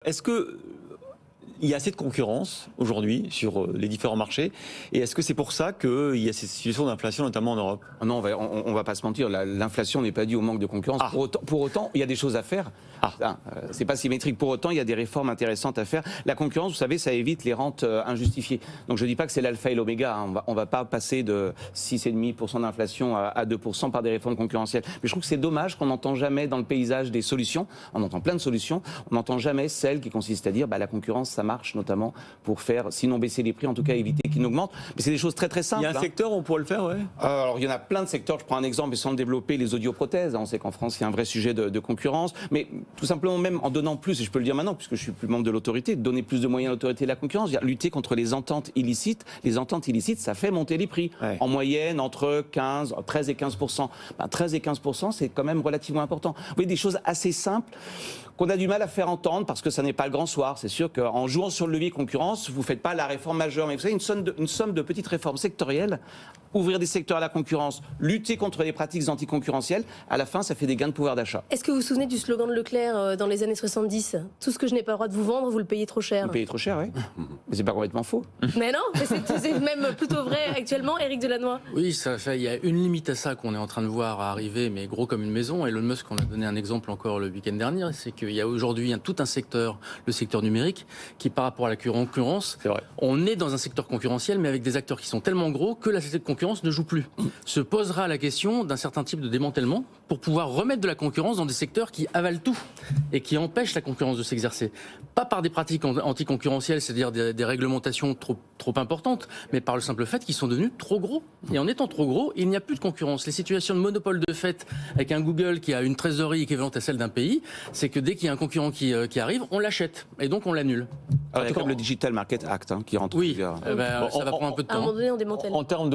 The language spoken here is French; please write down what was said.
Est-ce que il y a assez de concurrence aujourd'hui sur les différents marchés? Et est-ce que c'est pour ça qu'il y a ces situations d'inflation, notamment en Europe? Non, on va pas se mentir, l'inflation n'est pas due au manque de concurrence. Ah. Pour autant, il y a des choses à faire. C'est pas symétrique. Pour autant, il y a des réformes intéressantes à faire. La concurrence, vous savez, ça évite les rentes injustifiées. Donc je dis pas que c'est l'alpha et l'oméga. On va pas passer de 6,5% d'inflation à 2% par des réformes concurrentielles. Mais je trouve que c'est dommage qu'on n'entend jamais dans le paysage des solutions. On entend plein de solutions. On n'entend jamais celle qui consiste à dire la concurrence, ça marche notamment pour faire, sinon baisser les prix, en tout cas éviter qu'ils n'augmentent. Mais c'est des choses très très simples. Il y a un secteur où on pourrait le faire, ouais. Alors il y en a plein de secteurs. Je prends un exemple, sans le développer, les audioprothèses. On sait qu'en France, il y a un vrai sujet de concurrence. Mais tout simplement, même en donnant plus, et je peux le dire maintenant, puisque je suis plus membre de l'autorité, donner plus de moyens à l'autorité de la concurrence, lutter contre les ententes illicites. Les ententes illicites, ça fait monter les prix. Ouais. En moyenne, entre 13 et 15%. 13 et 15%, c'est quand même relativement important. Vous voyez, des choses assez simples qu'on a du mal à faire entendre parce que ça n'est pas le grand soir. C'est sûr qu'en jouant sur le levier concurrence, vous ne faites pas la réforme majeure. Mais vous savez, une somme de petites réformes sectorielles, ouvrir des secteurs à la concurrence, lutter contre les pratiques anticoncurrentielles, à la fin, ça fait des gains de pouvoir d'achat. Est-ce que vous vous souvenez du slogan de Leclerc dans les années 70 ? Tout ce que je n'ai pas le droit de vous vendre, vous le payez trop cher. Vous payez trop cher, oui. Mais c'est pas complètement faux. Mais non, c'est même plutôt vrai actuellement, Éric Delannoy. Oui, il y a une limite à ça qu'on est en train de voir arriver, mais gros comme une maison. Elon Musk, on a donné un exemple encore le week-end dernier, c'est qu'il y a aujourd'hui tout un secteur, le secteur numérique, qui par rapport à la concurrence, on est dans un secteur concurrentiel, mais avec des acteurs qui sont tellement gros que la concurrence ne joue plus. Se posera la question d'un certain type de démantèlement pour pouvoir remettre de la concurrence dans des secteurs qui avalent tout et qui empêchent la concurrence de s'exercer. Pas par des pratiques anticoncurrentielles, c'est-à-dire des réglementations trop importantes, mais par le simple fait qu'ils sont devenus trop gros. Et en étant trop gros, il n'y a plus de concurrence. Les situations de monopole de fait avec un Google qui a une trésorerie équivalente à celle d'un pays, c'est que dès qu'il y a un concurrent qui arrive, on l'achète et donc on l'annule. Comme le Digital Market Act qui rentre. Oui, ça va prendre un peu de temps. À un moment donné, on démantèle. En termes de